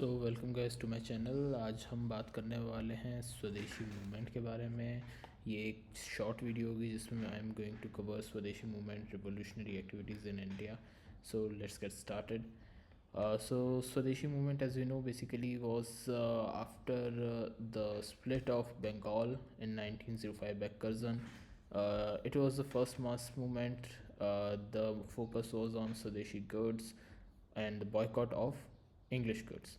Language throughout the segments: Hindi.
तो welcome guys to my channel. आज हम बात करने वाले हैं स्वदेशी मूवमेंट के बारे में। ये एक शॉर्ट वीडियो होगी जिसमें I am going to cover Swadeshi movement revolutionary activities in India. So let's get started. So Swadeshi movement, as you know, basically was after the split of Bengal in 1905 by Curzon. It was the first mass movement. The focus was on Swadeshi goods and the boycott of English goods.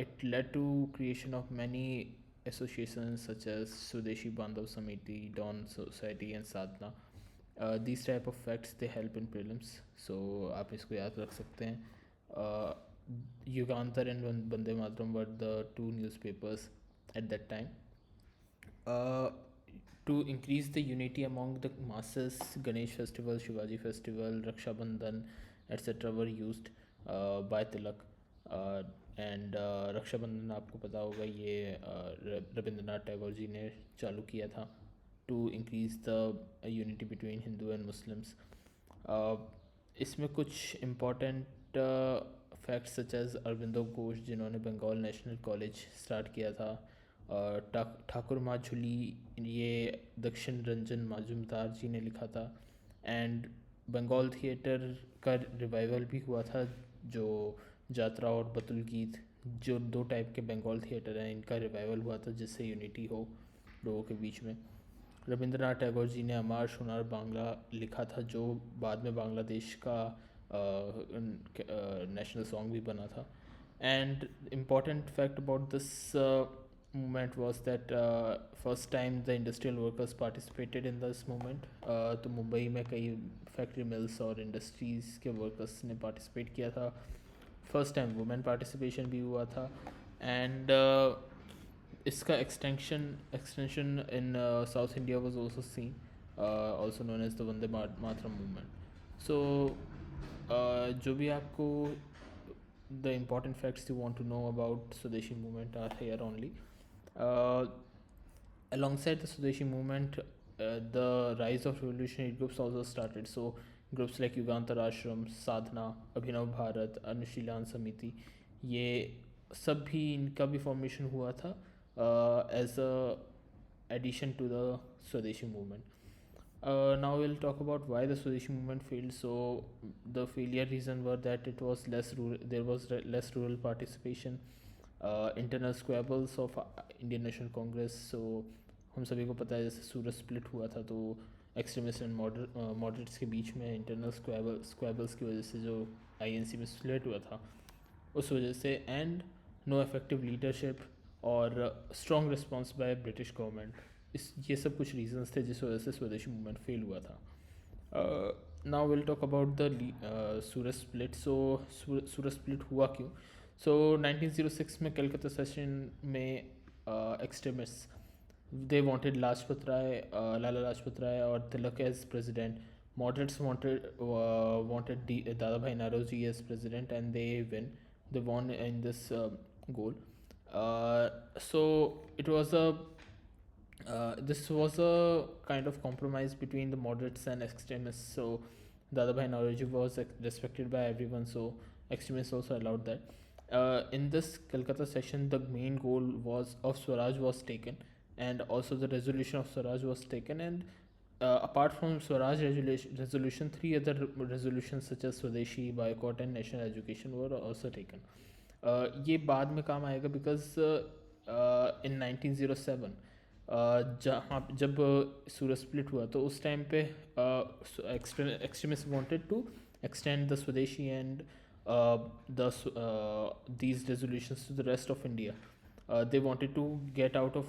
It led to creation of many associations such as Swadeshi Bandhav Samiti, Dawn Society and Sadhana. These type of facts they help in prelims, so आप इसको याद रख सकते हैं. Yugantar and Vande Mataram were the two newspapers at that time. Uh, to increase the unity among the masses, Ganesh festival, Shivaji festival, Raksha Bandhan, etc. were used by Tilak. And Rakshabandhan आपको पता होगा ये रविंद्रनाथ टैगोर जी ने चालू किया था to increase the unity between Hindu and Muslims. इसमें कुछ important facts such as Aurobindo Ghosh जिन्होंने बंगाल नेशनल कॉलेज स्टार्ट किया था. ठाकुर माजुली ये दक्षिण रंजन मजुमदार जी ने लिखा था. एंड बंगाल थिएटर का रिवाइवल भी हुआ था, जो जात्रा और बतुल गीत जो दो टाइप के बंगाल थिएटर हैं इनका रिवाइवल हुआ था जिससे यूनिटी हो लोगों के बीच में. रविंद्रनाथ टैगोर जी ने अमार शुनार बांग्ला लिखा था जो बाद में बांग्लादेश का नेशनल सॉन्ग भी बना था. And important fact about this movement was that first time the industrial workers participated in this movement. तो मुंबई में कई फैक्ट्री मिल्स और इंडस्ट्रीज़ के वर्कर्स ने पार्टिसिपेट किया था. फर्स्ट टाइम वुमेन पार्टिसिपेशन भी हुआ था. एंड इसका extension in south India was also seen, also known as the Vande Mataram movement. So जो भी आपको the important facts you want to know about Swadeshi movement are here only. Uh, Alongside the Swadeshi movement, the rise of revolutionary groups also started. So groups like Yugantar Ashram, Sadhana, Abhinav Bharat, Anushilhan Samiti, ये सब भी इनका भी फॉर्मेशन हुआ था as a addition to the Swadeshi movement. Now we'll talk about why the Swadeshi movement failed. So the failure reason were that it was less rural, there was less rural participation, internal squabbles of Indian National Congress. So हम सभी को पता है जैसे सूरत स्प्लिट हुआ था तो एक्सट्रीमिस्ट एंड मॉडरेट्स के बीच में इंटरनल स्क्वेबल्स की वजह से जो आईएनसी में स्प्लिट हुआ था उस वजह से. एंड नो इफेक्टिव लीडरशिप और strong response by British government, ये सब कुछ रीजंस थे जिस वजह से स्वदेशी मूवमेंट फेल हुआ था. Now will talk about the Surat split. So Surat split हुआ क्यों? सो 1906 में कलकत्ता सेशन में extremist they wanted Lala Lajpat Rai और Tilak as president. Moderates wanted Dadabhai Naoroji as president, and they won in this goal. So it was a this was a kind of compromise between the moderates and extremists. So Dadabhai Naoroji was respected by everyone, so extremists also allowed that. In this Calcutta session, the main goal was of Swaraj was taken, and also the resolution of Swaraj was taken. And apart from Swaraj resolution, three other resolutions such as Swadeshi, boycott and national education were also taken. ये बाद में काम आएगा because in 1907 जहाँ जब सूरत स्प्लिट हुआ तो उस टाइम पे extremist wanted to extend the Swadeshi and these resolutions to the rest of India. They wanted to get out of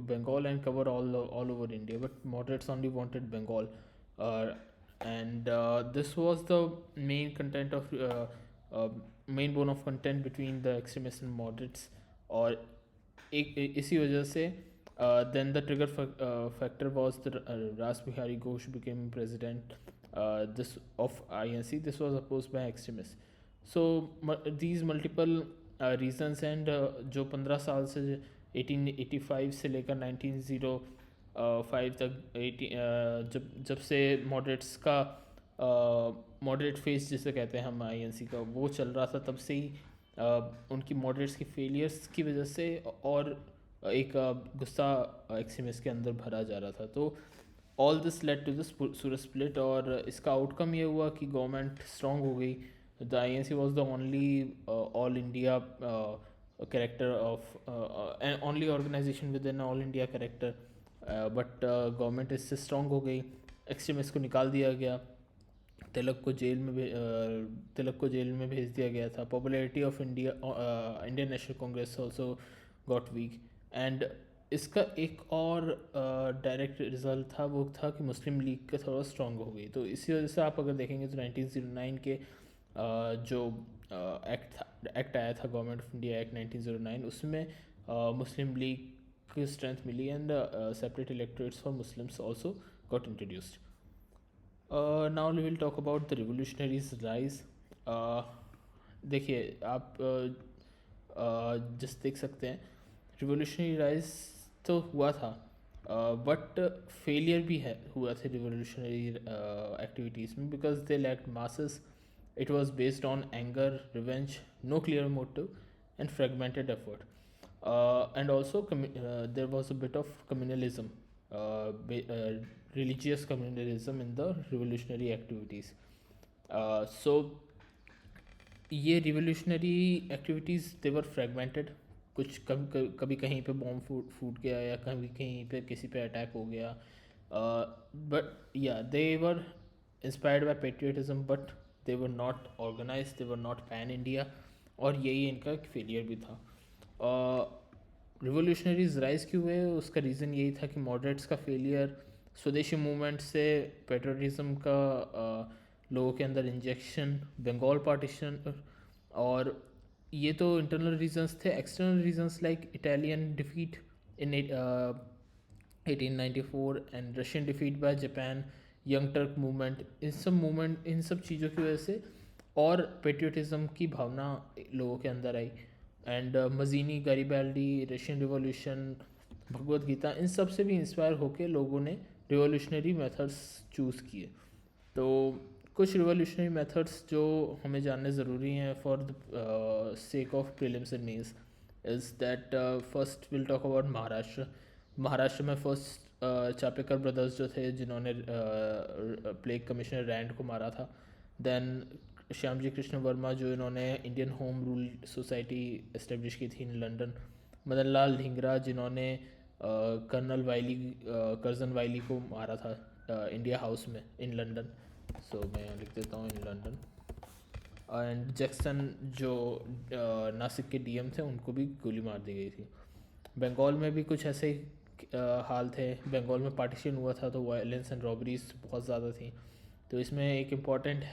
Bengal and cover all over India, but moderates only wanted Bengal. And this was the main content of main bone of content between the extremists and moderates. और इसी वजह से then the trigger factor was the Ras Bihari Ghosh became president this of INC. This was opposed by extremists. So these multiple reasons and जो 15 साल से 1885 से लेकर 1905 तक जब से मॉडरेट्स का मॉडरेट फेस जिसे कहते हैं हम आईएनसी का वो चल रहा था, तब से ही उनकी मॉडरेट्स की फेलियर्स की वजह से और एक गुस्सा एक्सट्रीमिस्ट के अंदर भरा जा रहा था। तो all this led to this Surat split, और इसका आउटकम ये हुआ कि गवर्नमेंट स्ट्रॉन्ग हो गई। The INC was the only all India character of only organization within all India character, but government इससे स्ट्रॉन्ग हो गई, एक्सट्रीमिस्ट को निकाल दिया गया, तिलक को जेल में तिलक को जेल में भेज दिया गया था। Popularity of Indian National Congress also got weak, and इसका एक और डायरेक्ट रिजल्ट था, वो था कि मुस्लिम लीग का थोड़ा स्ट्रॉन्ग हो गई। तो इसी वजह से आप अगर देखेंगे तो 1909 के जो एक्ट आया था, गवर्नमेंट ऑफ इंडिया एक्ट 1909, उसमें मुस्लिम लीग की स्ट्रेंथ मिली, and separate electorates for Muslims also got introduced. Now we will talk about the revolutionaries rise. देखिए आप जस्ट देख सकते हैं, रिवोल्यूशनरी राइज तो हुआ था, बट फेलियर भी है हुआ था रिवोल्यूशनरी एक्टिविटीज़ में, because they lacked masses. It was based on anger, revenge, no clear motive, and fragmented effort, and also there was a bit of communalism, religious communalism in the revolutionary activities. So ये रिवोल्यूशनरी एक्टिविटीज़ दे वर फ्रेगमेंटेड, कुछ कभी कहीं पे बॉम्ब फूट गया, या कभी कहीं पे किसी पे अटैक हो गया, बट या they were inspired by patriotism, but they were not organise, they were not pan India, और यही इनका फेलियर भी था। रिवोल्यूशनरीज राइज क्यों हुए, उसका रीज़न यही था कि मॉडरेट्स का फेलियर, स्वदेशी मूवमेंट से पेट्रियटिज्म का लोगों के अंदर इंजेक्शन, बंगाल पार्टीशन, और ये तो इंटरनल रीजंस थे। External reasons like Italian defeat in 1894 and Russian defeat by Japan, young Turk movement, इन सब चीज़ों की वजह से और पेट्रियटिज्म की भावना लोगों के अंदर आई, and Mazzini, Garibaldi, Russian revolution, Bhagavad Gita, इन सब से भी इंस्पायर होकर लोगों ने रिवॉल्यूशनरी मेथड्स चूज़ किए। तो कुछ रिवॉल्यूशनरी मेथड्स जो हमें जानने ज़रूरी हैं for the sake of prelims and mains is that first will talk about Maharashtra. Maharashtra में फर्स्ट चापेकर ब्रदर्स जो थे, जिन्होंने प्लेग कमिश्नर रैंड को मारा था। देन श्यामजी कृष्ण वर्मा, जो इन्होंने Indian home rule society establish की थी इन लंदन। मदन लाल ढींगरा, जिन्होंने कर्जन वाइली को मारा था इंडिया हाउस में इन लंदन। सो मैं लिख देता हूँ इन लंदन। एंड जैक्सन, जो नासिक के डीएम थे, उनको भी गोली मार दी गई थी। बंगाल में भी कुछ ऐसे हाल थे। बंगाल में पार्टीशन हुआ था, तो वायलेंस एंड रॉबरीज बहुत ज़्यादा थी। तो इसमें एक इम्पॉर्टेंट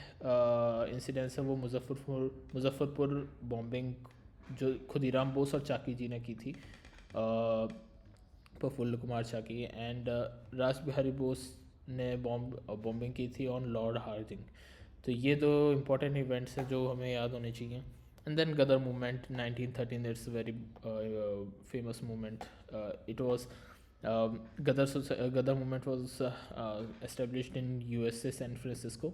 इंसिडेंस है, वो मुजफ्फरपुर बॉम्बिंग, जो खुदीराम बोस और चाकी जी ने की थी, प्रफुल्ल कुमार चाकी, एंड राज बिहारी बोस ने बॉम्बिंग की थी ऑन लॉर्ड हार्डिंग। तो ये दो इम्पॉर्टेंट इवेंट्स हैं जो हमें याद होने चाहिए। And then Ghadar movement 1913, it's very famous movement. It was Ghadar movement was established in USA, San Francisco,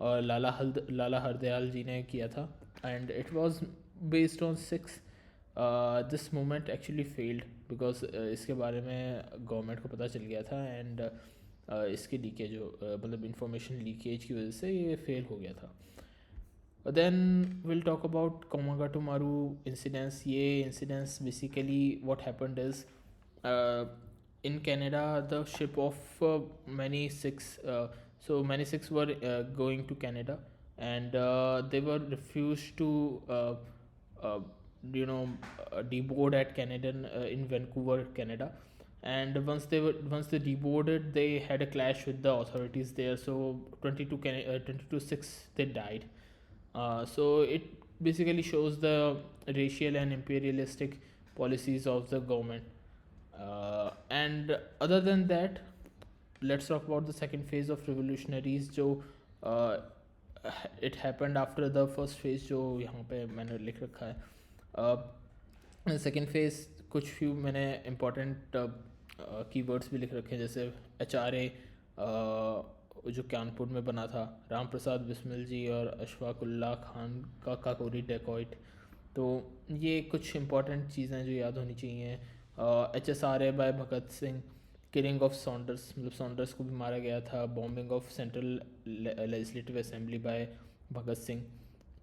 और लाला हरदयाल जी ने किया था, and it was based on 6। This movement actually failed because इसके बारे में गवर्नमेंट को पता चल गया था, एंड इसके लीकेज मतलब इंफॉर्मेशन लीकेज की वजह से ये फेल हो गया था। Then will talk about Komagata Maru incidents. ये incidents basically what happened is, in Canada, the ship of many Sikhs, many Sikhs were going to Canada, and they were refused to uh, deboard at Canada in Vancouver, Canada. And once they deboarded, they had a clash with the authorities there. So 22 Sikhs, they died. So it basically shows the racial and imperialistic policies of the government. And other than that, let's talk about the second phase of revolutionaries, जो it happened after the first phase, जो यहाँ पे मैंने लिख रखा है। सेकेंड फेज, कुछ फ्यू मैंने इम्पोर्टेंट कीवर्ड्स भी लिख रखे हैं, जैसे HRA जो कानपुर में बना था, राम प्रसाद बिस्मिल जी और अशफाकुल्ला खान का काकोरी डेकॉइट। तो तो ये कुछ इंपॉर्टेंट चीज़ें जो याद होनी चाहिए। HSRA by Bhagat Singh, killing of Saunders, मतलब सॉन्डर्स को भी मारा गया था, bombing of central legislative assembly by Bhagat Singh,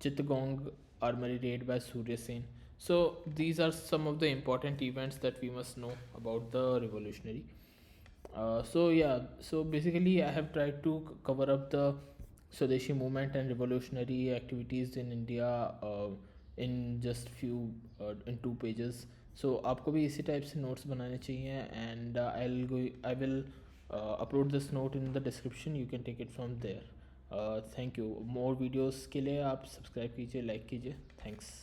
Chittagong armory raid by Surya Sen. So these are some of the important events that we must know about the revolutionary. So yeah, so basically I have tried to cover up the Swadeshi movement and revolutionary activities in India in just few in 2 pages. So आपको भी इसी टाइप से notes बनाने चाहिए, and I will upload this note in the description. You can take it from there. Thank you. More videos के लिए आप subscribe कीजिए, like कीजिए. Thanks.